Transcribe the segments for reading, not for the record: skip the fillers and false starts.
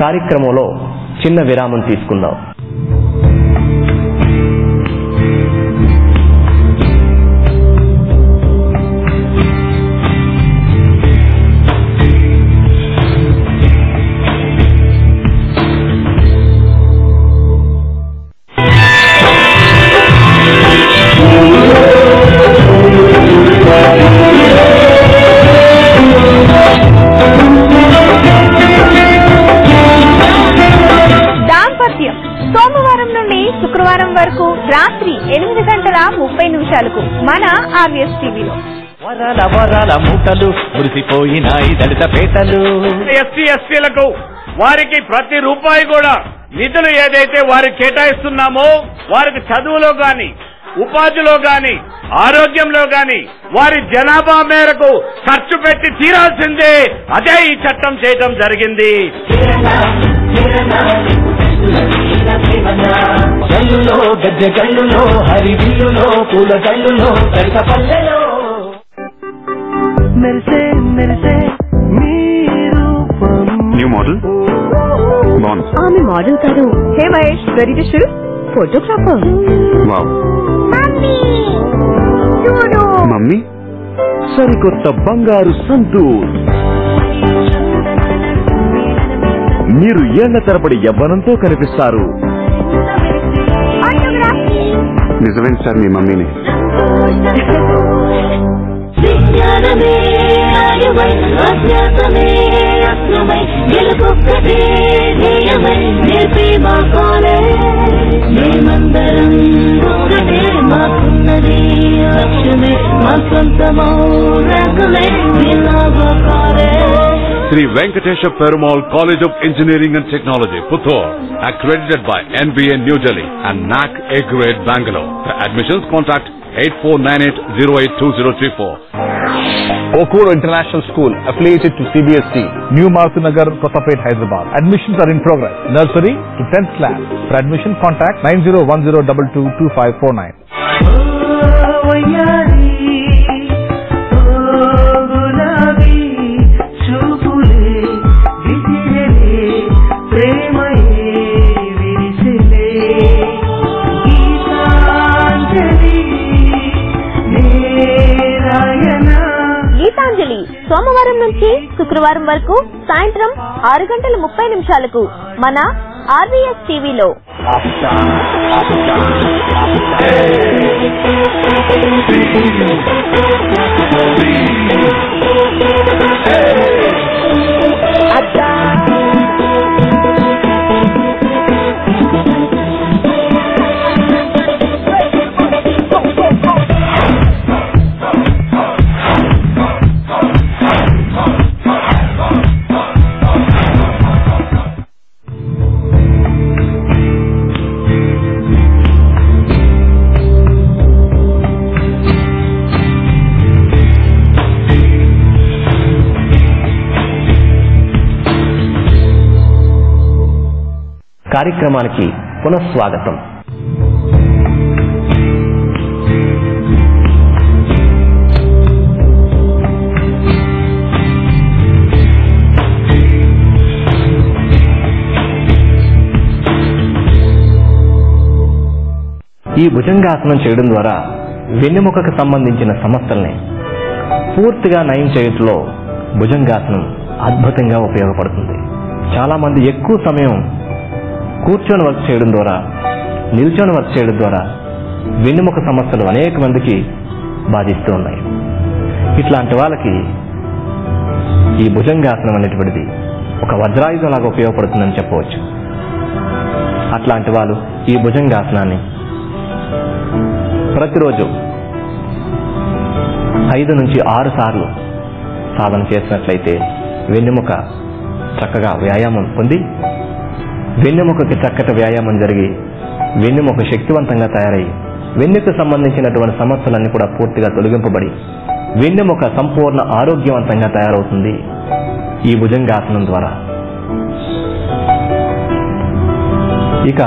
కార్యక్రమంలో చిన్న విరామం తీసుకుందాం. సోమవారం నుండి శుక్రవారం వరకు రాత్రి 8:30 మన ఆర్వీఎస్ టీవీలో. వరాల వరాల మూటలు మురిసిపోయినాయి దళిత పేటలు. ఎస్సీ ఎస్టీలకు వారికి ప్రతి రూపాయి కూడా నిధులు ఏదైతే వారికి కేటాయిస్తున్నామో వారికి చదువులో గాని ఉపాధిలో గాని ఆరోగ్యంలో గాని వారి జనాభా మేరకు ఖర్చు పెట్టి తీరాల్సిందే. అదే ఈ చట్టం చేయడం జరిగింది. గల్లులో గద్దె గల్లులో హరివిల్లులో పూల గల్లులో దళిత పల్లెలో మెరిసే మెరిసే మీరు న్యూ మోడల్ బాగుంది. ఆమె మోడల్ కాదు. Hey Mahesh, ready to shoot? Photographer. Wow. చూడు మమ్మీ, సరికొత్త బంగారు సంతూర్. మీరు ఏళ్ల తరబడి యవ్వనంతో కనిపిస్తారు. నిజమేం సార్ మీ మమ్మీని? Sri Venkatesha Perumal College of Engineering and Technology, Puttur, accredited by NBA New Delhi and NAC A Grade Bangalore. For admissions, contact 8498082034. Okuro International School, affiliated to CBSE, New Martinagar, Kotapet, Hyderabad. Admissions are in progress. Nursery to 10th class. For admission, contact 9010222549. Gitanjali సోమవారం నుంచి శుక్రవారం వరకు సాయంత్రం 6:30 మన RVS టీవీలో. కార్యక్రమానికి పునఃస్వాగతం. ఈ భుజంగాసనం చేయడం ద్వారా వెన్నెముకకు సంబంధించిన సమస్యల్ని పూర్తిగా నయం చేయడంలో భుజంగాసనం అద్భుతంగా ఉపయోగపడుతుంది. చాలా మంది ఎక్కువ సమయం కూర్చొని వర్క్ చేయడం ద్వారా, నిల్చొని వర్క్ చేయడం ద్వారా వెన్నెముక సమస్యలు అనేక మందికి బాధిస్తూ ఉన్నాయి. ఇట్లాంటి వాళ్ళకి ఈ భుజంగాసనం అనేటువంటిది ఒక వజ్రాయుధం లాగా ఉపయోగపడుతుందని చెప్పవచ్చు. అట్లాంటి వాళ్ళు ఈ భుజంగాసనాన్ని ప్రతిరోజు 5 నుంచి 6 సార్లు సాధన చేసినట్లయితే వెన్నెముక చక్కగా వ్యాయామం పొంది, వెన్నెముకకి చక్కటి వ్యాయామం జరిగి వెన్నెముక శక్తివంతంగా తయారై వెన్నెకు సంబంధించినటువంటి సమస్యలన్నీ కూడా పూర్తిగా తొలగింపబడి వెన్నెముక సంపూర్ణ ఆరోగ్యవంతంగా తయారవుతుంది ఈ భుజంగాసనం ద్వారా. ఇక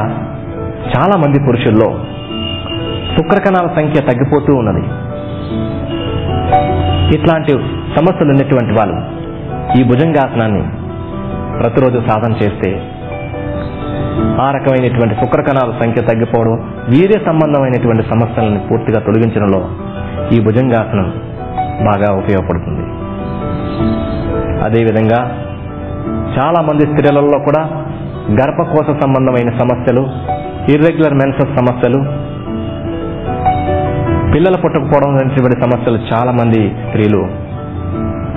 చాలా మంది పురుషుల్లో శుక్రకణాల సంఖ్య తగ్గిపోతూ ఉన్నది. ఇట్లాంటి సమస్యలు ఉన్నటువంటి వాళ్ళు ఈ భుజంగాసనాన్ని ప్రతిరోజు సాధన చేస్తే ఆ రకమైనటువంటి శుక్ర కణాల సంఖ్య తగ్గిపోవడం, వీర్య సంబంధమైనటువంటి సమస్యలను పూర్తిగా తొలగించడంలో ఈ భుజంగాసనం బాగా ఉపయోగపడుతుంది. అదేవిధంగా చాలా మంది స్త్రీలలో కూడా గర్భకోశ సంబంధమైన సమస్యలు, ఇర్రెగ్యులర్ మెన్సెస్ సమస్యలు, పిల్లలు పుట్టకపోవడం వంటి సమస్యలు చాలా మంది స్త్రీలు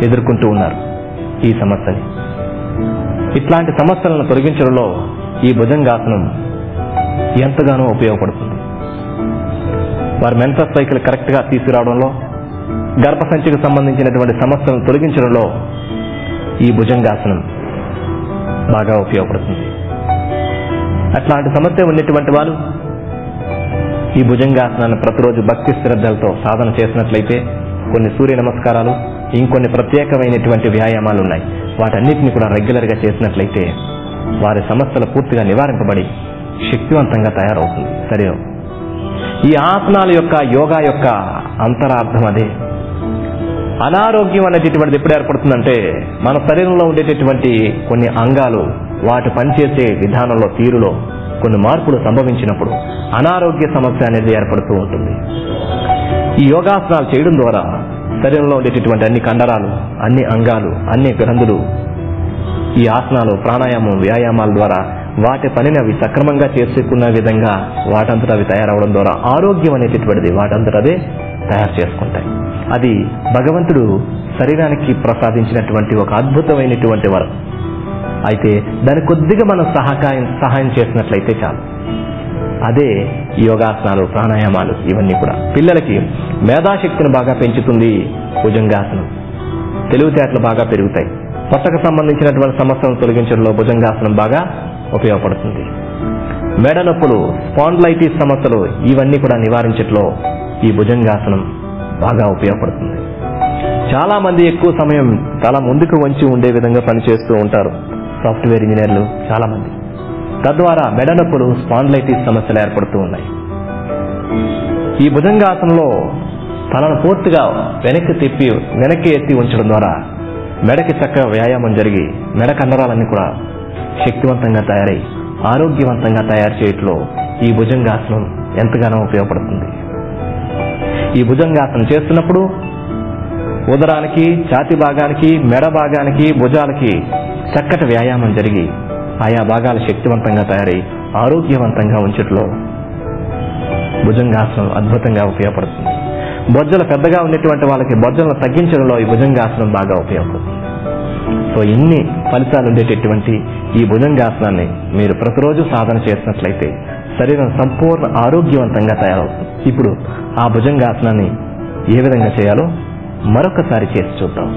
ఎదుర్కొంటూ ఉన్నారు. ఈ సమస్యని ఇట్లాంటి సమస్యలను తొలగించడంలో ఈ భుజంగాసనం ఎంతగానో ఉపయోగపడుతుంది. వారి మెన్సెస్ సైకిల్ కరెక్ట్ గా తీసుకురావడంలో, గర్భసంచికి సంబంధించినటువంటి సమస్యలను తొలగించడంలో ఈ భుజంగాసనం బాగా ఉపయోగపడుతుంది. అట్లాంటి సమస్య ఉన్నటువంటి వాళ్ళు ఈ భుజంగాసనాన్ని ప్రతిరోజు భక్తి శ్రద్ధలతో సాధన చేసినట్లయితే, కొన్ని సూర్య నమస్కారాలు, ఇంకొన్ని ప్రత్యేకమైనటువంటి వ్యాయామాలు ఉన్నాయి, వాటన్నిటిని కూడా రెగ్యులర్ గా చేసినట్లయితే వారి సమస్యలు పూర్తిగా నివారింపబడి శక్తివంతంగా తయారవుతుంది శరీరం. ఈ ఆసనాల యొక్క, యోగా యొక్క అంతరార్థం అదే. అనారోగ్యం అనేటటువంటిది ఎప్పుడు ఏర్పడుతుందంటే, మన శరీరంలో ఉండేటటువంటి కొన్ని అంగాలు వాటి పనిచేసే విధానంలో, తీరులో కొన్ని మార్పులు సంభవించినప్పుడు అనారోగ్య సమస్య అనేది ఏర్పడుతూ ఉంటుంది. ఈ యోగాసనాలు చేయడం ద్వారా శరీరంలో ఉండేటటువంటి అన్ని కండరాలు, అన్ని అంగాలు, అన్ని గ్రంథులు ఈ ఆసనాలు, ప్రాణాయామం, వ్యాయామాల ద్వారా వాటి పనిని అవి సక్రమంగా చేసుకున్న విధంగా వాటంతట అవి తయారవడం ద్వారా ఆరోగ్యం అనేటటువంటిది వాటంతట అదే తయారు చేసుకుంటాయి. అది భగవంతుడు శరీరానికి ప్రసాదించినటువంటి ఒక అద్భుతమైనటువంటి వరం. అయితే దాని కొద్దిగా మనం సహాయం చేసినట్లయితే చాలు. అదే యోగాసనాలు, ప్రాణాయామాలు. ఇవన్నీ కూడా పిల్లలకి మేధాశక్తిని బాగా పెంచుతుంది భుజంగాసనం. తెలివితేటలు బాగా పెరుగుతాయి. పొట్టకు సంబంధించినటువంటి సమస్యలను తొలగించడంలో భుజంగాసనం బాగా ఉపయోగపడుతుంది. మెడ నొప్పులు, స్పాండిలైటిస్ సమస్యలు, ఇవన్నీ కూడా నివారించడంలో ఈ భుజంగాసనం బాగా ఉపయోగపడుతుంది. చాలా మంది ఎక్కువ సమయం తల ముందుకు వంచి ఉండే విధంగా పనిచేస్తూ ఉంటారు సాఫ్ట్వేర్ ఇంజనీర్లు చాలా మంది. తద్వారా మెడ నొప్పులు, స్పాండిలైటిస్ సమస్యలు ఏర్పడుతూ ఉన్నాయి. ఈ భుజంగాసనంలో తలను పూర్తిగా వెనక్కి ఎత్తి ఉంచడం ద్వారా మెడకి చక్కగా వ్యాయామం జరిగి మెడ కండరాలన్నీ కూడా శక్తివంతంగా తయారై ఆరోగ్యవంతంగా తయారు చేయట్లో ఈ భుజంగాసనం ఎంతగానో ఉపయోగపడుతుంది. ఈ భుజంగాసనం చేస్తున్నప్పుడు ఉదరానికి, ఛాతీ భాగానికి, మెడ భాగానికి, భుజాలకి చక్కటి వ్యాయామం జరిగి ఆయా భాగాలు శక్తివంతంగా తయారై ఆరోగ్యవంతంగా ఉంచట్లో భుజంగాసనం అద్భుతంగా ఉపయోగపడుతుంది. బొజ్జలు పెద్దగా ఉండేటువంటి వాళ్ళకి బొజ్జలను తగ్గించడంలో ఈ భుజంగాసనం బాగా ఉపయోగపడుతుంది. సో ఇన్ని ఫలితాలు ఉండేటటువంటి ఈ భుజంగాసనాన్ని మీరు ప్రతిరోజు సాధన చేసినట్లయితే శరీరం సంపూర్ణ ఆరోగ్యవంతంగా తయారవుతుంది. ఇప్పుడు ఆ భుజంగాసనాన్ని ఏ విధంగా చేయాలో మరొకసారి చేసి చూద్దాం.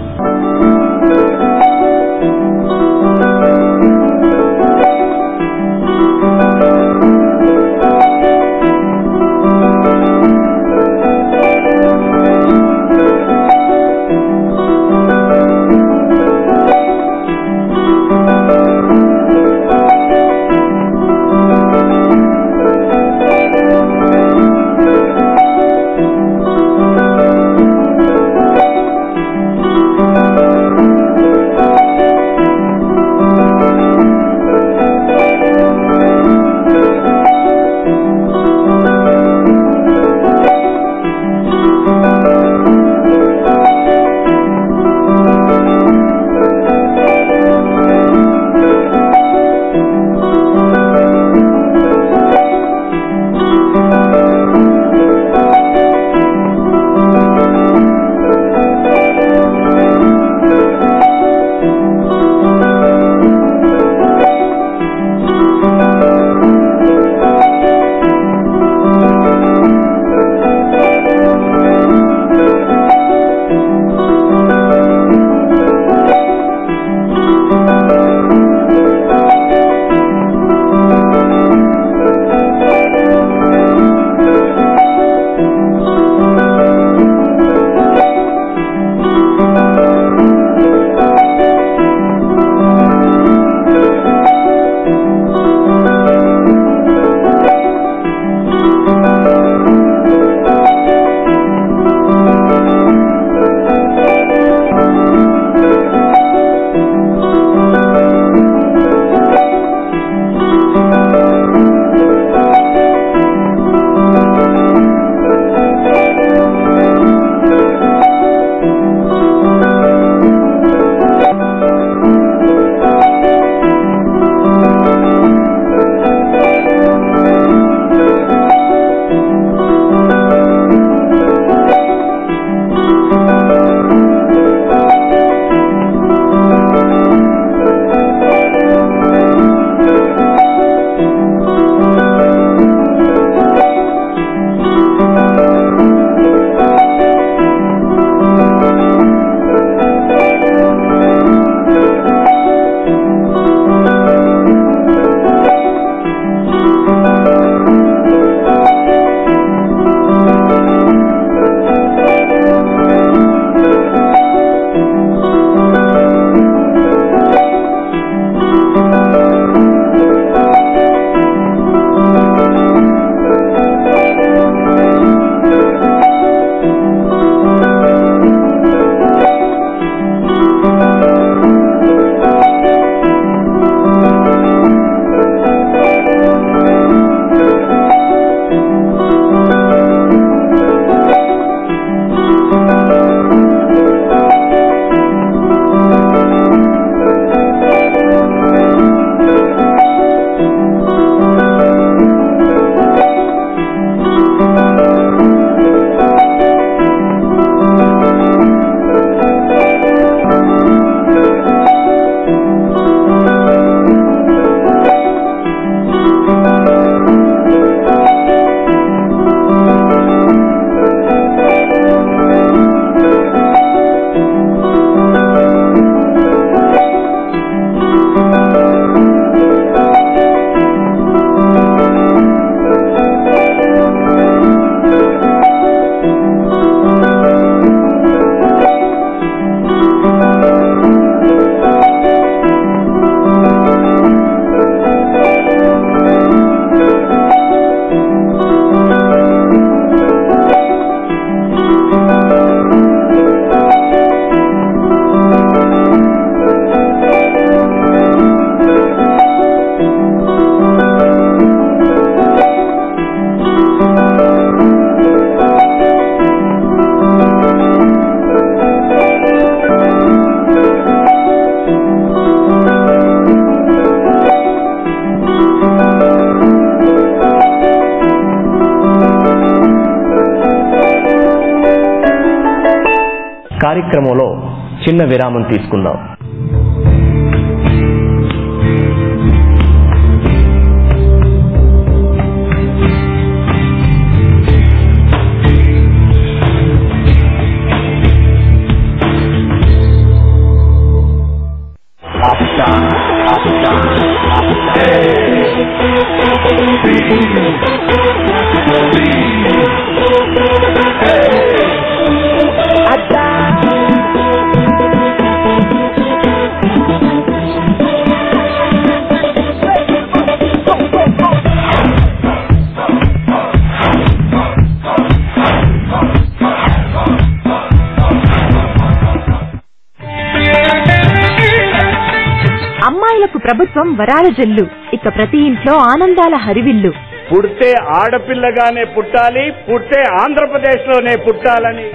కార్యక్రమంలో చిన్న విరామం తీసుకుందాం. అమ్మాయిలకు ప్రభుత్వం వరాల జల్లు, ఇక ప్రతి ఇంట్లో ఆనందాల హరివిల్లు. పుడితే ఆడపిల్లగానే పుట్టాలి, పుడితే ఆంధ్రప్రదేశ్ లోనే పుట్టాలని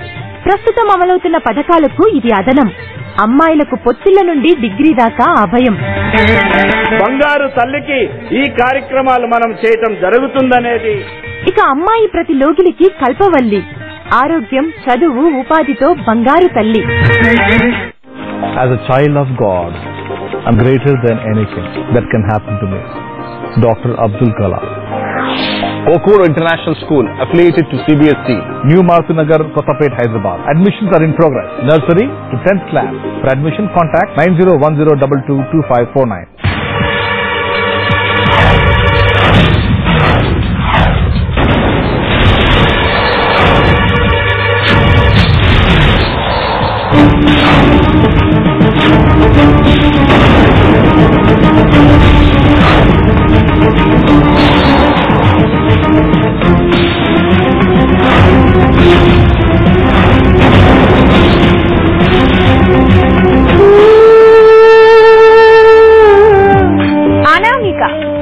ప్రస్తుతం అమలవుతున్న పథకాలకు ఇది అదనం. అమ్మాయిలకు పొత్తిళ్ల నుండి డిగ్రీ దాకా అభయం. బంగారు తల్లికి ఈ కార్యక్రమాలు మనం చేయటం జరుగుతుందనేది. ఇక అమ్మాయి ప్రతి లోగిలికి కల్పవల్లి, ఆరోగ్యం, చదువు, ఉపాధితో బంగారు తల్లి. As a child of God, I'm greater than anything that can happen to me. Dr. Abdul Kalam. Okuru International School, affiliated to CBSE, New Martinagar, Kotapet, Hyderabad. Admissions are in progress. Nursery to 10th class. For admission, contact 9010222549.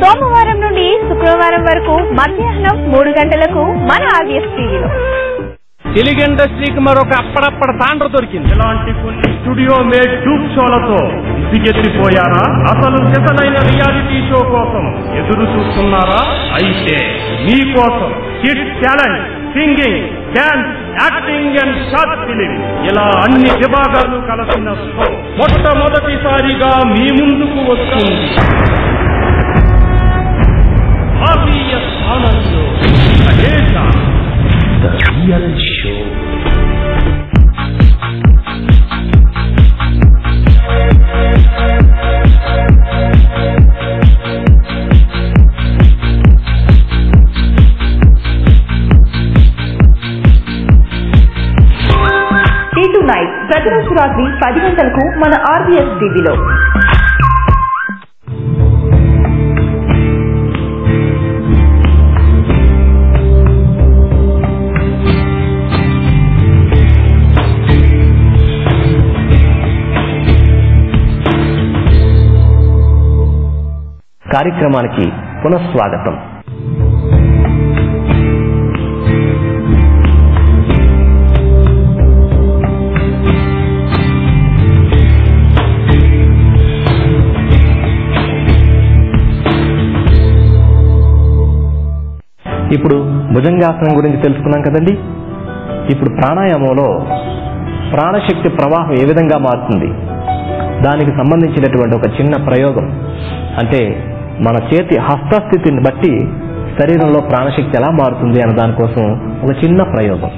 సోమవారం నుండి శుక్రవారం వరకు మధ్యాహ్నం 3 గంటలకు మన RBS టీవీలో. తెలుగు ఇండస్ట్రీకి మరొక అప్పుడప్పుడు తాండ్ర దొరికింది. ఇలాంటి కొన్ని స్టూడియో మేడ్ ట్యూబ్ షోలతో విసిగెత్తిపోయారా? అసలు సిసలైన రియాలిటీ షో కోసం ఎదురు చూస్తున్నారా? అయితే మీకోసం kids talent, singing, dance, acting and short film ఇలా అన్ని విభాగాలు కలిసిన షో మొట్టమొదటిసారిగా మీ ముందుకు వస్తుంది. RBS ఆనంద్లో The Real Show. T2 Night ప్రతిరోజు రాత్రి 10 గంటలకు మన RBS టీవీలో. కార్యక్రమానికి పునఃస్వాగతం. ఇప్పుడు భుజంగాసనం గురించి తెలుసుకున్నాం కదండి. ఇప్పుడు ప్రాణాయామంలో ప్రాణశక్తి ప్రవాహం ఏ విధంగా మారుతుంది, దానికి సంబంధించినటువంటి ఒక చిన్న ప్రయోగం. అంటే మన చేతి హస్తస్థితిని బట్టి శరీరంలో ప్రాణశక్తి ఎలా మారుతుంది అన్న దానికోసం ఒక చిన్న ప్రయోగం.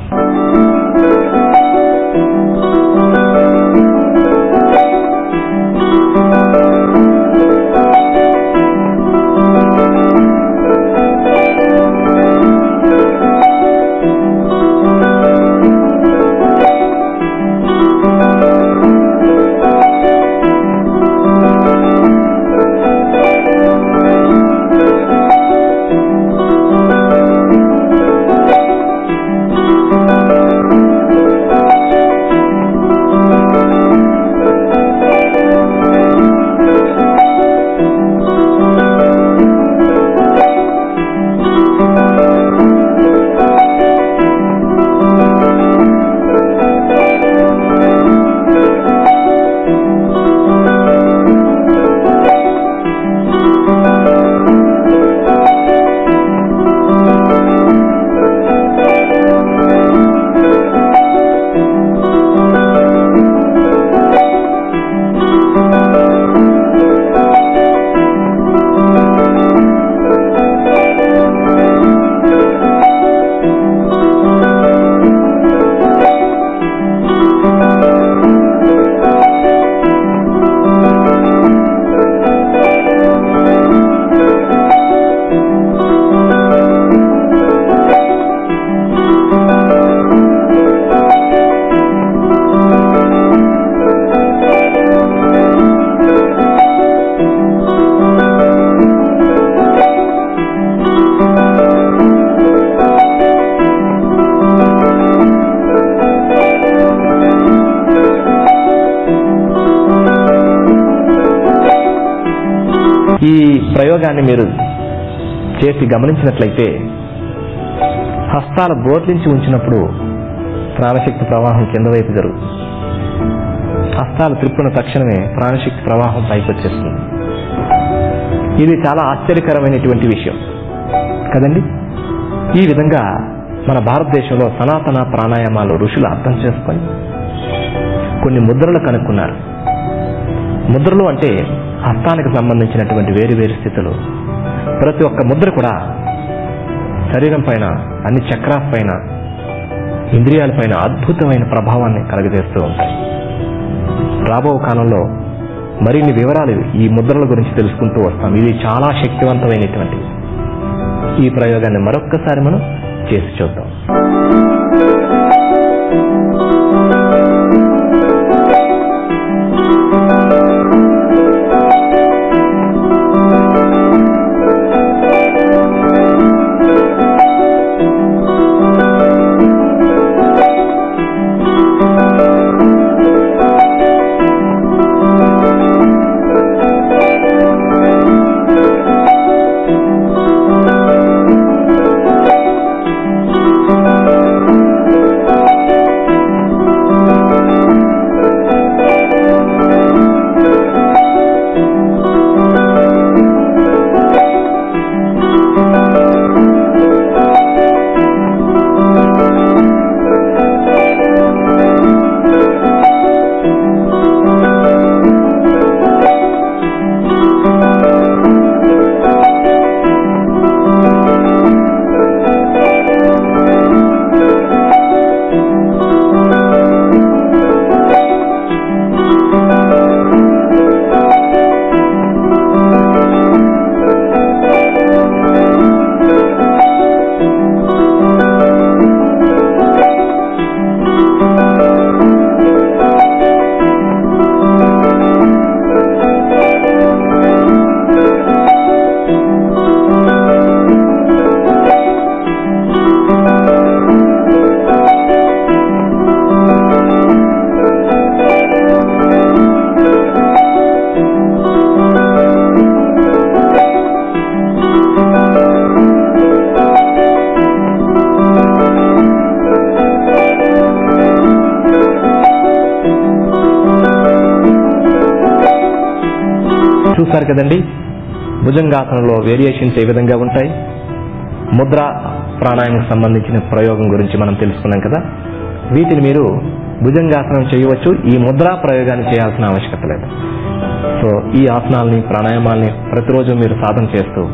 ఈ ప్రయోగాన్ని మీరు చేసి గమనించినట్లయితే హస్తాలు బోర్లించి ఉంచినప్పుడు ప్రాణశక్తి ప్రవాహం కింద వైపు జరుగుతుంది. హస్తాలు త్రిప్పున తక్షణమే ప్రాణశక్తి ప్రవాహం పైకి వచ్చేస్తుంది. ఇది చాలా ఆశ్చర్యకరమైనటువంటి విషయం కదండి. ఈ విధంగా మన భారతదేశంలో సనాతన ప్రాణాయామాలు ఋషులు అర్థం చేసుకొని కొన్ని ముద్రలు కనుక్కున్నారు. ముద్రలు అంటే హస్తానికి సంబంధించినటువంటి వేరు వేరు స్థితులు. ప్రతి ఒక్క ముద్ర కూడా శరీరం పైన, అన్ని చక్రాల పైన, ఇంద్రియాలపైన అద్భుతమైన ప్రభావాన్ని కలుగజేస్తూ ఉంటాయి. రాబో కాలంలో మరిన్ని వివరాలు ఈ ముద్రల గురించి తెలుసుకుంటూ వస్తాం. ఇది చాలా శక్తివంతమైనటువంటి ఈ ప్రయోగాన్ని మరొక్కసారి మనం చేసి చూద్దాం. చూశారు కదండి, భుజంగాసనంలో వేరియేషన్స్ ఏ విధంగా ఉంటాయి. ముద్ర ప్రాణాయామకు సంబంధించిన ప్రయోగం గురించి మనం తెలుసుకున్నాం కదా. వీటిని మీరు భుజంగాసనం చేయవచ్చు. ఈ ముద్రా ప్రయోగాన్ని చేయాల్సిన ఆవశ్యకత లేదు. సో ఈ ఆసనాల్ని, ప్రాణాయామాల్ని ప్రతిరోజు మీరు సాధన చేస్తూ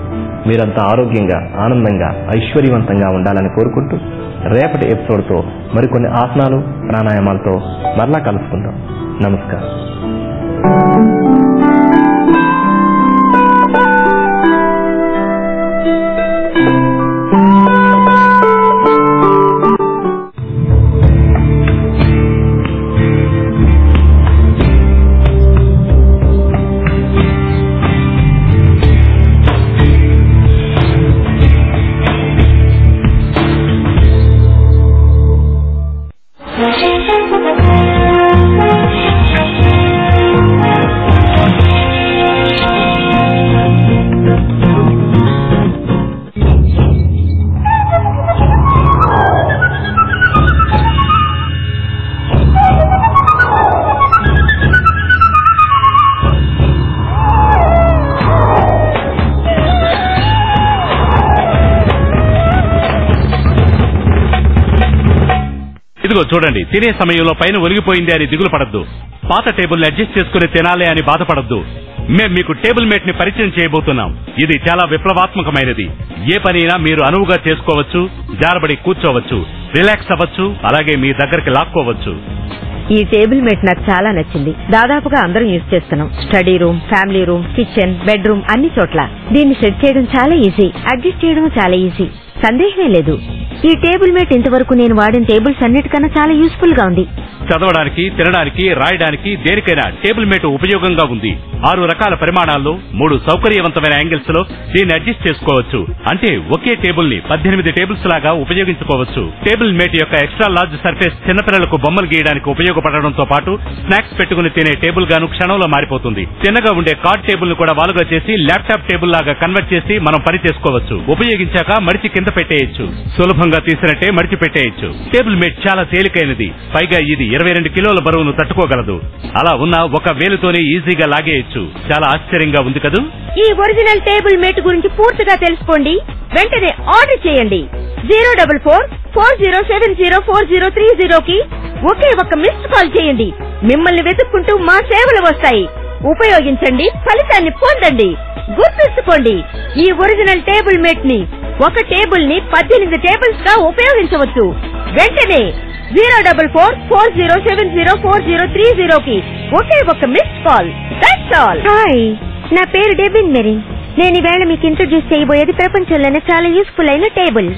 మీరంతా ఆరోగ్యంగా, ఆనందంగా, ఐశ్వర్యవంతంగా ఉండాలని కోరుకుంటూ రేపటి ఎపిసోడ్తో మరికొన్ని ఆసనాలు, ప్రాణాయామాలతో మరలా కలుసుకుందాం. నమస్కారం. ఇదిగో చూడండి, తినే సమయంలో పైన ఒలిగిపోయింది అని దిగులు పడద్దు. పాత టేబుల్ అడ్జస్ట్ చేసుకుని తినాలి అని బాధపడద్దు. మేం మీకు టేబుల్ మేట్ ని పరిచయం చేయబోతున్నాం. ఇది చాలా విప్లవాత్మకమైనది. ఏ పనైనా మీరు అనువుగా చేసుకోవచ్చు, జారబడి కూర్చోవచ్చు, రిలాక్స్ అవ్వచ్చు, అలాగే మీ దగ్గరికి లాక్కోవచ్చు. ఈ టేబుల్ మేట్ నాకు చాలా నచ్చింది. దాదాపుగా అందరం యూజ్ చేస్తున్నాం. Study room, family room, kitchen, bedroom అన్ని చోట్ల. దీన్ని సెట్ చేయడం చాలా ఈజీ, అడ్జస్ట్ చేయడం చాలా ఈజీ, సందేహమే లేదు. ఈ టేబుల్ మేట్ ఇంతవరకు నేను వాడిన టేబుల్స్ అన్నిటికన్నా చాలా యూస్ఫుల్ గా ఉంది. చదవడానికి, తినడానికి, రాయడానికి దేనికైనా టేబుల్ మేట్ ఉపయోగంగా ఉంది. 6 రకాల పరిమాణాల్లో 3 సౌకర్యవంతమైన యాంగిల్స్ లో దీన్ని అడ్జస్ట్ చేసుకోవచ్చు. అంటే ఒకే టేబుల్ ని 18 టేబుల్స్ లాగా ఉపయోగించుకోవచ్చు. టేబుల్ మేట్ యొక్క ఎక్స్ట్రా లార్జ్ సర్ఫేస్ చిన్నపిల్లలకు బొమ్మలు గీయడానికి ఉపయోగపడడంతో పాటు స్నాక్స్ పెట్టుకుని తినే టేబుల్ గాను క్షణంలో మారిపోతుంది. చిన్నగా ఉండే కార్డ్ టేబుల్ ను కూడా వాలుగా చేసి ల్యాప్టాప్ టేబుల్ లాగా కన్వర్ట్ చేసి మనం పని చేసుకోవచ్చు. ఉపయోగించాక మడిచి కింద పెట్టేయచ్చు. సులభంగా తీసినట్టే మడిచి పెట్టేయచ్చు. టేబుల్ మేట్ చాలా తేలికైనది. పైగా ఇది 22 కిలోల బరువును తట్టుకోగలదు. అలా ఉన్న ఒక వేలుతోనే ఈజీగా లాగేయచ్చు. చాలా ఆశ్చర్యంగా ఉంది కదూ. ఈ ఒరిజినల్ టేబుల్ మేట్ గురించి పూర్తిగా తెలుసుకోండి. వెంటనే ఆర్డర్ చేయండి. 04440704030 కి ఒకే ఒక్క మిస్డ్ కాల్ చేయండి. మిమ్మల్ని వెతుక్కుంటూ మా సేవలు వస్తాయి. ఉపయోగించండి, ఫలితాన్ని పొందండి. గుర్తుంచుకోండి, ఈ ఒరిజినల్ టేబుల్ మేట్ ని ఒక టేబుల్ ని 18 టేబుల్స్ గా ఉపయోగించవచ్చు. వెంటనే 04440704030 కి ఒకే ఒక missed call. That's all. Hi, నా పేరు డెబిన్ మెరిన్. నేను ఈవేళ మీకు ఇంట్రొడ్యూస్ చేయబోయేది ప్రపంచంలోనే చాలా యూస్ఫుల్ అయిన టేబుల్.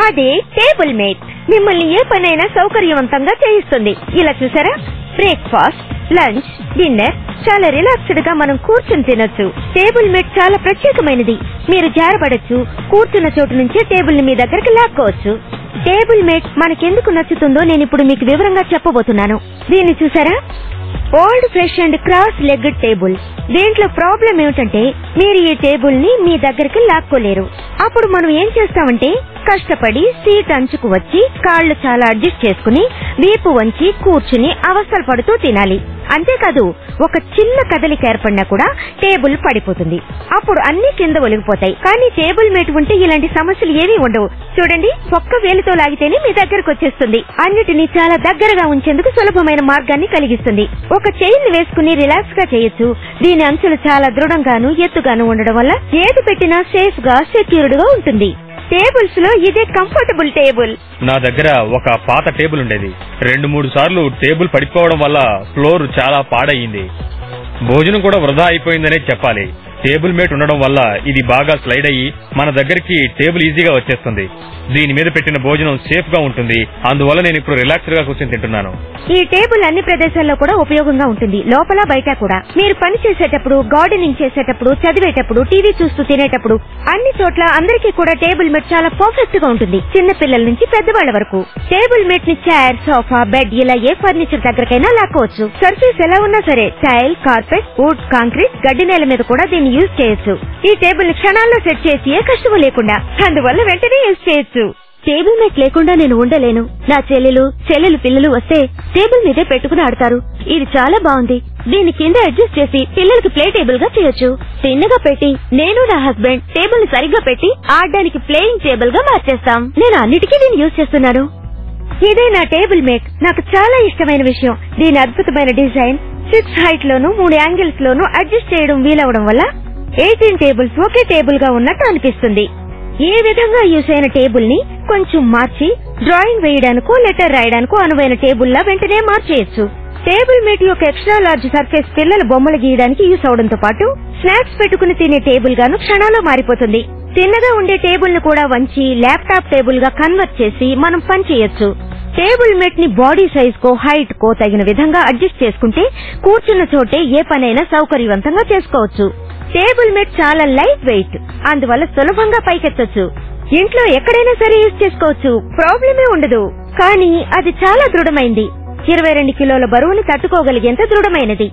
అదే టేబుల్ మేట్. మిమ్మల్ని ఏ పనైనా సౌకర్యవంతంగా చేయిస్తుంది. ఇలా చూసారా, బ్రేక్ఫాస్ట్, లంచ్, డిన్నర్ చాలా రిలాక్స్డ్ గా మనం కూర్చుని తినొచ్చు. టేబుల్ మేట్ చాలా ప్రత్యేకమైనది. మీరు జారబడచ్చు. కూర్చున్న చోటు నుంచే టేబుల్ ని మీ దగ్గరికి లాక్కోవచ్చు. టేబుల్ మేట్ మనకెందుకు నచ్చుతుందో నేను ఇప్పుడు మీకు వివరంగా చెప్పబోతున్నాను. దీన్ని చూసారా, old fresh and cross legged table. దీంట్లో ప్రాబ్లం ఏమిటంటే మీరు ఈ టేబుల్ ని మీ దగ్గరికి లాక్కోలేరు. అప్పుడు మనం ఏం చేస్తామంటే కష్టపడి సీట్ అంచుకు వచ్చి కాళ్లు చాలా అడ్జస్ట్ చేసుకుని వీపు వంచి కూర్చుని అవస్థలు పడుతూ తినాలి. అంతేకాదు, ఒక చిన్న కదలిక ఏర్పడినా కూడా టేబుల్ పడిపోతుంది. అప్పుడు అన్ని కింద ఒలిగిపోతాయి. కానీ టేబుల్ మేట్ ఉంటే ఇలాంటి సమస్యలు ఏమీ ఉండవు. చూడండి, ఒక్క వేలుతో లాగితేనే మీ దగ్గరకు వచ్చేస్తుంది. అన్నిటినీ చాలా దగ్గరగా ఉంచేందుకు సులభమైన మార్గాన్ని కలిగిస్తుంది. ఒక చైన్ వేసుకుని రిలాక్స్ గా చేయొచ్చు. దీని అంచులు చాలా దృఢంగాను ఎత్తుగాను ఉండడం వల్ల ఏది పెట్టినా సేఫ్ గా సెక్యూర్డ్ గా ఉంటుంది. టేబుల్స్ లో ఇదే కంఫర్టబుల్ టేబుల్. నా దగ్గర ఒక పాత టేబుల్ ఉండేది. 2-3 సార్లు టేబుల్ పడిపోవడం వల్ల ఫ్లోర్ చాలా పాడయింది. భోజనం కూడా వృధా అయిపోయిందనే చెప్పాలి. టేబుల్ మేట్ ఉండడం వల్ల ఇది బాగా స్లైడ్ అయ్యి మన దగ్గరికి టేబుల్ ఈజీగా వచ్చేస్తుంది. దీని మీద పెట్టిన భోజనం సేఫ్ గా ఉంటుంది. అందువల్ల నేను ఇప్పుడు రిలాక్స్డ్ గా కూర్చొని తింటున్నాను. ఈ టేబుల్ అన్ని ప్రదేశాల్లో కూడా ఉపయోగంగా ఉంటుంది. లోపల బయట కూడా. మీరు పని చేసేటప్పుడు, గార్డెనింగ్ చేసేటప్పుడు, చదివేటప్పుడు, టీవీ చూస్తూ తినేటప్పుడు అన్ని చోట్ల అందరికీ కూడా టేబుల్ మేట్ చాలా పర్ఫెక్ట్ గా ఉంటుంది. చిన్న పిల్లల నుంచి పెద్దవాళ్ల వరకు. టేబుల్ మేట్ ని చైర్, సోఫా, బెడ్ ఇలా ఏ ఫర్నిచర్ దగ్గరకైనా లాక్కోవచ్చు. సర్ఫేస్ ఎలా ఉన్నా సరే టైల్, కార్పెట్, వుడ్, కాంక్రీట్, గడ్డి నేల మీద కూడా దీన్ని యూజ్ చేయొచ్చు. ఈ టేబుల్ ని క్షణాల్లో సెట్ చేసి ఏ కష్టమూ లేకుండా, అందువల్ల వెంటనే యూజ్ చేయొచ్చు. టేబుల్ మేట్ లేకుండా నేను ఉండలేను. నా చెల్లెలు పిల్లలు వస్తే టేబుల్ మీదే పెట్టుకుని ఆడతారు. ఇది చాలా బాగుంది. దీని కింద అడ్జస్ట్ చేసి పిల్లలకి ప్లే టేబుల్ గా చేయొచ్చు. చిన్నగా పెట్టి నేను నా హస్బెండ్ టేబుల్ ని సరిగ్గా పెట్టి ఆడడానికి ప్లేయింగ్ టేబుల్ గా మార్చేస్తాం. నేను అన్నిటికీ దీన్ని యూజ్ చేస్తున్నాను. ఇదే నా టేబుల్ మేట్. నాకు చాలా ఇష్టమైన విషయం దీని అద్భుతమైన డిజైన్. 6 హైట్ లోను 3 యాంగిల్స్ లోను అడ్జస్ట్ చేయడం వీలవడం వల్ల 18 టేబుల్స్ ఒకే టేబుల్ గా ఉన్నట్టు అనిపిస్తుంది. ఏ విధంగా యూజ్ అయిన టేబుల్ ని కొంచెం మార్చి డ్రాయింగ్ వేయడానికో లెటర్ రాయడానికో అనువైన టేబుల్ లా వెంటనే మార్చేయచ్చు. టేబుల్ మేట్ యొక్క ఎక్స్ట్రా లార్జ్ సర్ఫేస్ పిల్లల బొమ్మలు గీయడానికి యూజ్ అవడంతో పాటు స్నాక్స్ పెట్టుకుని తినే టేబుల్ గాను క్షణాల్లో మారిపోతుంది. చిన్నగా ఉండే టేబుల్ ను కూడా వంచి ల్యాప్టాప్ టేబుల్ గా కన్వర్ట్ చేసి మనం పని చేయొచ్చు. టేబుల్ మేట్ ని బాడీ సైజ్ కో హైట్ కో తగిన విధంగా అడ్జస్ట్ చేసుకుంటే కూర్చున్న చోటే ఏ పనైనా సౌకర్యవంతంగా చేసుకోవచ్చు. టేబుల్ మేట్ చాలా లైట్ వెయిట్. అందువల్ల సులభంగా పైకెత్తొచ్చు. ఇంట్లో ఎక్కడైనా సరే యూజ్ చేసుకోవచ్చు. ప్రాబ్లమే ఉండదు. కానీ అది చాలా దృఢమైంది. 22 కిలోల బరువుని తట్టుకోగలిగేంత దృఢమైనది.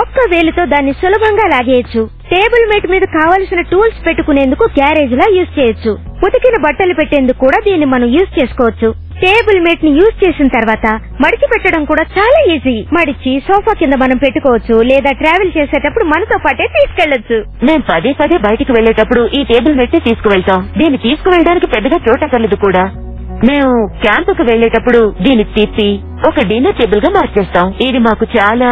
ఒక్క వేలుతో దాన్ని సులభంగా లాగేయచ్చు. టేబుల్ మేట్ మీద కావలసిన టూల్స్ పెట్టుకునేందుకు గ్యారేజ్ లా యూజ్ చేయొచ్చు. ఉతికిన బట్టలు పెట్టేందుకు కూడా దీన్ని మనం యూజ్ చేసుకోవచ్చు. టేబుల్ మేట్ ని యూజ్ చేసిన తర్వాత మడిచి పెట్టడం కూడా చాలా ఈజీ. మడిచి సోఫా కింద మనం పెట్టుకోవచ్చు. లేదా ట్రావెల్ చేసేటప్పుడు మనతో పాటే తీసుకెళ్లొచ్చు. మేము పదే బయటికి వెళ్లేటప్పుడు ఈ టేబుల్ మేట్ ని తీసుకువెళ్తాం. దీన్ని తీసుకువెళ్ళడానికి పెద్దగా చోటక్కర్లేదు కూడా. మేము క్యాంపుకు వెళ్లేటప్పుడు దీన్ని తిప్పి ఒక డిన్నర్ టేబుల్ గా మార్చేస్తాం. ఇది మాకు చాలా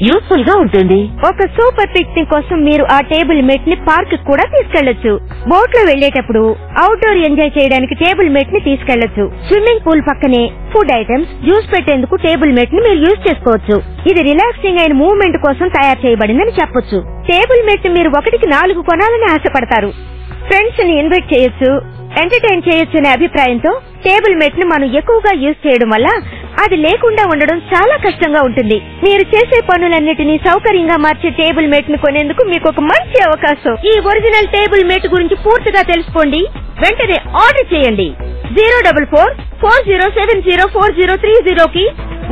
యూస్ఫుల్ గా ఉంటుంది. ఒక సూపర్ పిక్నిక్ కోసం మీరు ఆ టేబుల్ మేట్ ని పార్క్ కూడా తీసుకెళ్లొచ్చు. బోట్ లో వెళ్లేటప్పుడు అవుట్డోర్ ఎంజాయ్ చేయడానికి టేబుల్ మేట్ ని తీసుకెళ్లొచ్చు. స్విమ్మింగ్ పూల్ పక్కనే ఫుడ్ ఐటమ్స్, జ్యూస్ పెట్టేందుకు టేబుల్ మేట్ ని మీరు యూజ్ చేసుకోవచ్చు. ఇది రిలాక్సింగ్ అయిన మూవ్మెంట్ కోసం తయారు చేయబడిందని చెప్పొచ్చు. టేబుల్ మేట్ ని మీరు 1కి 4 కొనాలని ఆశపడతారు. ఫ్రెండ్స్ ని ఇన్వైట్ చేయొచ్చు. ఎంటర్టైన్ చేయొచ్చనే అభిప్రాయంతో టేబుల్ మేట్ ను మనం ఎక్కువగా యూజ్ చేయడం వల్ల అది లేకుండా ఉండడం చాలా కష్టంగా ఉంటుంది. మీరు చేసే పనులన్నిటినీ సౌకర్యంగా మార్చే టేబుల్ మేట్ ను కొనేందుకు మీకు ఒక మంచి అవకాశం. ఈ ఒరిజినల్ టేబుల్ మేట్ గురించి పూర్తిగా తెలుసుకోండి. వెంటనే ఆర్డర్ చేయండి. 044-4070-4030 కి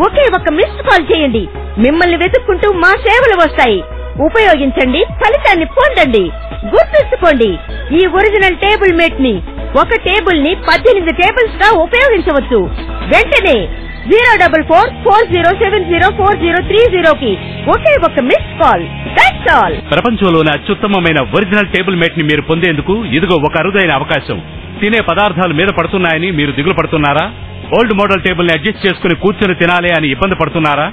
ఒకే ఒక మిస్డ్ కాల్ చేయండి. మిమ్మల్ని వెతుక్కుంటూ మా సేవలు వస్తాయి. ఉపయోగించండి, ఫలితాన్ని పొందండి. గుర్తుంచుకోండి, ఈ ఒరిజినల్ టేబుల్ మేట్ ని ఒక టేబుల్ ని 18 టేబుల్స్ గా ఉపయోగించవచ్చు. వెంటనే 044-4070-4030 కి ఒకే ఒక మిస్డ్ కాల్. That's all. ప్రపంచంలోని అత్యుత్తమమైన ఒరిజినల్ టేబుల్ మేట్ ని మీరు పొందేందుకు ఇదిగో ఒక అరుదైన అవకాశం. తినే పదార్థాలు మీద పడుతున్నాయని మీరు దిగులు పడుతున్నారా? ఓల్డ్ మోడల్ టేబుల్ ని అడ్జస్ట్ చేసుకుని కూర్చొని తినాలి అని ఇబ్బంది పడుతున్నారా?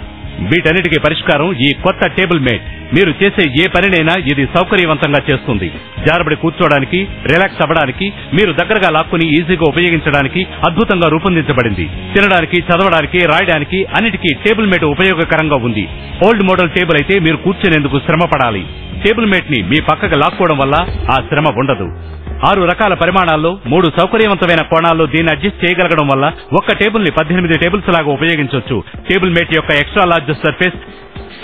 వీటన్నిటికీ పరిష్కారం ఈ కొత్త టేబుల్ మేట్. మీరు చేసే ఏ పనినైనా ఇది సౌకర్యవంతంగా చేస్తుంది. జారబడి కూర్చోవడానికి, రిలాక్స్ అవ్వడానికి, మీరు దగ్గరగా లాక్కుని ఈజీగా ఉపయోగించడానికి అద్భుతంగా రూపొందించబడింది. తినడానికి, చదవడానికి, రాయడానికి అన్నిటికీ టేబుల్ మేట్ ఉపయోగకరంగా ఉంది. ఓల్డ్ మోడల్ టేబుల్ అయితే మీరు కూర్చునేందుకు శ్రమ పడాలి. టేబుల్ మేట్ ని మీ పక్కకు లాక్కోవడం వల్ల ఆ శ్రమ ఉండదు. 6 రకాల పరిమాణాల్లో 3 సౌకర్యవంతమైన కోణాల్లో దీన్ని అడ్జస్ట్ చేయగలగడం వల్ల ఒక్క టేబుల్ ని 18 టేబుల్స్ లాగా ఉపయోగించవచ్చు. టేబుల్ మేట్ యొక్క ఎక్స్ట్రా లార్జ్ సర్ఫేస్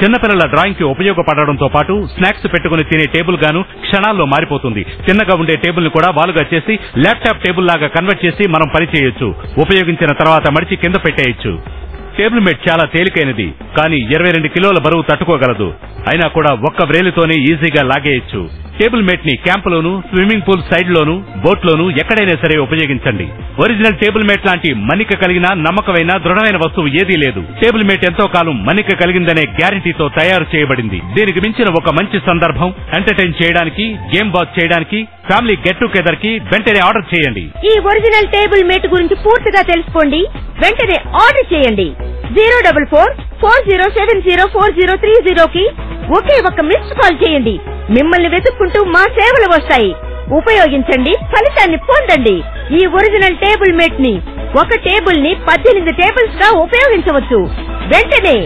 చిన్నపిల్లల డ్రాయింగ్ కి ఉపయోగపడడంతో పాటు స్నాక్స్ పెట్టుకుని తినే టేబుల్ గాను క్షణాల్లో మారిపోతుంది. చిన్నగా ఉండే టేబుల్ ని కూడా వాలుగా చేసి ల్యాప్టాప్ టేబుల్ లాగా కన్వర్ట్ చేసి మనం పని చేయొచ్చు. ఉపయోగించిన తర్వాత మడిచి కింద పెట్టేయచ్చు. టేబుల్ మేట్ చాలా తేలికైనది, కానీ 22 కిలోల బరువు తట్టుకోగలదు. అయినా కూడా ఒక్క వ్రేలితోనే ఈజీగా లాగేయచ్చు. టేబుల్ మేట్ ని క్యాంపులోను, స్విమ్మింగ్ పూల్ సైడ్ లోను, బోట్ లోను ఎక్కడైనా సరే ఉపయోగించండి. ఒరిజినల్ టేబుల్ మేట్ లాంటి మన్నిక కలిగిన, నమ్మకమైన, దృఢమైన వస్తువు ఏదీ లేదు. టేబుల్ మేట్ ఎంతో కాలం మన్నిక కలిగిందనే గ్యారంటీతో తయారు చేయబడింది. దీనికి మించిన ఒక మంచి సందర్భం ఎంటర్టైన్ చేయడానికి, గేమ్ వాచ్ చేయడానికి, ఫ్యామిలీ గెట్ టుగెదర్ కి వెంటనే ఆర్డర్ చేయండి. ఈ ఒరిజినల్ టేబుల్ మేట్ గురించి పూర్తిగా తెలుసుకోండి. వెంటనే ఆర్డర్ చేయండి. 044-4070-4030 కి ఒకే ఒక మిస్డ్ కాల్ చేయండి. మిమ్మల్ని వెతుక్కుంటూ మా సేవలు వస్తాయి. ఉపయోగించండి, ఫలితాన్ని పొందండి. ఈ ఒరిజినల్ టేబుల్ మేట్ ని ఒక టేబుల్ ని 18 టేబుల్స్ గా ఉపయోగించవచ్చు. వెంటనే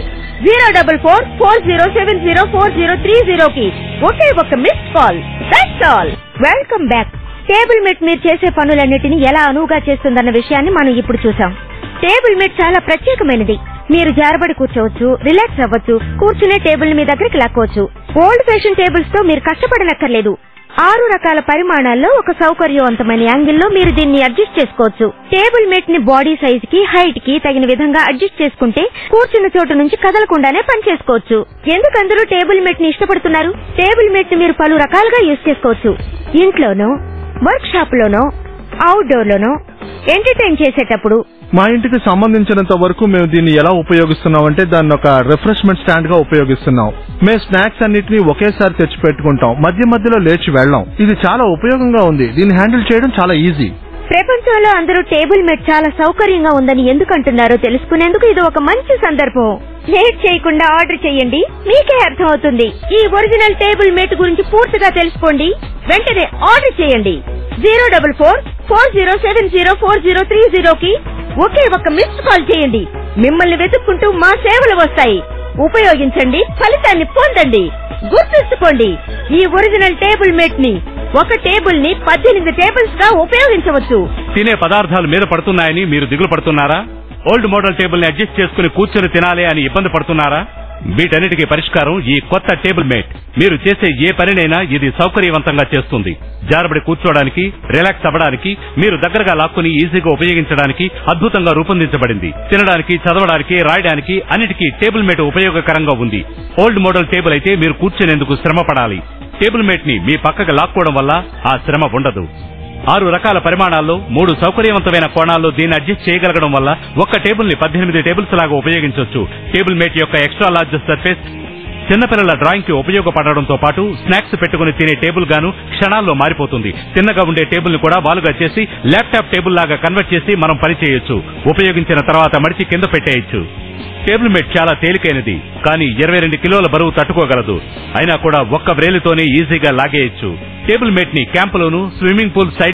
044-4070-4030 కి ఒకే ఒక missed call. That's all. Welcome back. Table mate మీరు చేసే పనులన్నిటినీ ఎలా అనువుగా చేస్తుందన్న విషయాన్ని మనం ఇప్పుడు చూసాం. టేబుల్ మేట్ చాలా ప్రత్యేకమైనది. మీరు జారబడి కూర్చోవచ్చు, రిలాక్స్ అవ్వచ్చు, కూర్చునే టేబుల్ మీ దగ్గరికి లాక్కోవచ్చు. ఓల్డ్ ఫ్యాషన్ టేబుల్స్ తో మీరు కష్టపడనక్కర్లేదు. 6 రకాల పరిమాణాల్లో ఒక సౌకర్యవంతమైన యాంగిల్లో మీరు దీన్ని అడ్జస్ట్ చేసుకోవచ్చు. టేబుల్ మేట్ ని బాడీ సైజ్ కి, హైట్ కి తగిన విధంగా అడ్జస్ట్ చేసుకుంటే కూర్చున్న చోటు నుంచి కదలకుండానే పనిచేసుకోవచ్చు. ఎందుకు అందరూ టేబుల్ మేట్ ని ఇష్టపడుతున్నారు? టేబుల్ మేట్ ని మీరు పలు రకాలుగా యూజ్ చేసుకోవచ్చు. ఇంట్లోనో, వర్క్ షాప్ లోనో, అవుట్డోర్ లోనో, ఎంటర్టైన్ చేసేటప్పుడు. మా ఇంటికి సంబంధించినంత వరకు మేము దీన్ని ఎలా ఉపయోగిస్తున్నామంటే దాన్ని ఒక రిఫ్రెష్మెంట్ స్టాండ్ గా ఉపయోగిస్తున్నాం. మేము స్నాక్స్ అన్నిటినీ ఒకేసారి తెచ్చి పెట్టుకుంటాం, మధ్య మధ్యలో లేచి వెళ్లాం. ఇది చాలా ఉపయోగంగా ఉంది. దీన్ని హ్యాండిల్ చేయడం చాలా ఈజీ. ప్రపంచంలో అందరూ టేబుల్ మేట్ చాలా సౌకర్యంగా ఉందని ఎందుకంటున్నారో తెలుసుకునేందుకు ఇది ఒక మంచి సందర్భం. లేట్ చేయకుండా ఆర్డర్ చేయండి, మీకే అర్థమవుతుంది. ఈ ఒరిజినల్ టేబుల్ మేట్ గురించి పూర్తిగా తెలుసుకోండి. వెంటనే ఆర్డర్ చేయండి. 044-4070-4030 కి ఒకే ఒక మిస్డ్ కాల్ చేయండి. మిమ్మల్ని వెతుక్కుంటూ మా సేవలు వస్తాయి. ఉపయోగించండి, ఫలితాన్ని పొందండి. గుర్తుంచుకోండి, ఈ ఒరిజినల్ టేబుల్ మేట్ ని ఒక టేబుల్ ని 18 టేబుల్స్ గా ఉపయోగించవచ్చు. తినే పదార్థాలు మీద పడుతున్నాయని మీరు దిగులు పడుతున్నారా? ఓల్డ్ మోడల్ టేబుల్ ని అడ్జస్ట్ చేసుకుని కూర్చొని తినాలి అని ఇబ్బంది పడుతున్నారా? వీటన్నిటికీ పరిష్కారం ఈ కొత్త టేబుల్ మేట్. మీరు చేసే ఏ పనినైనా ఇది సౌకర్యవంతంగా చేస్తుంది. జారబడి కూర్చోవడానికి, రిలాక్స్ అవ్వడానికి, మీరు దగ్గరగా లాక్కుని ఈజీగా ఉపయోగించడానికి అద్భుతంగా రూపొందించబడింది. తినడానికి, చదవడానికి, రాయడానికి అన్నిటికీ టేబుల్ మేట్ ఉపయోగకరంగా ఉంది. ఓల్డ్ మోడల్ టేబుల్ అయితే మీరు కూర్చునేందుకు శ్రమ పడాలి. టేబుల్ మేట్ ని మీ పక్కకు లాక్కోవడం వల్ల ఆ శ్రమ ఉండదు. 6 రకాల పరిమాణాల్లో 3 సౌకర్యవంతమైన కోణాల్లో దీన్ని అడ్జస్ట్ చేయగలగడం వల్ల ఒక్క టేబుల్ ని 18 టేబుల్స్ లాగా ఉపయోగించవచ్చు. టేబుల్ మేట్ యొక్క ఎక్స్ట్రా లార్జ్ సర్ఫేస్ చిన్నపిల్లల డ్రాయింగ్ కి ఉపయోగపడడంతో పాటు స్నాక్స్ పెట్టుకుని తినే టేబుల్ గాను క్షణాల్లో మారిపోతుంది. చిన్నగా ఉండే టేబుల్ ని కూడా వాలుగా చేసి ల్యాప్టాప్ టేబుల్ లాగా కన్వర్ట్ చేసి మనం పని చేయొచ్చు. ఉపయోగించిన తర్వాత మడిచి కింద పెట్టేయచ్చు. టేబుల్ మేట్ చాలా తేలికైనది, కానీ 22 కిలోల బరువు తట్టుకోగలదు. అయినా కూడా ఒక్క వ్రేలితోనే ఈజీగా లాగేయచ్చు. టేబుల్ మేట్ ని క్యాంపులోను, స్విమ్మింగ్ పూల్ సైడ్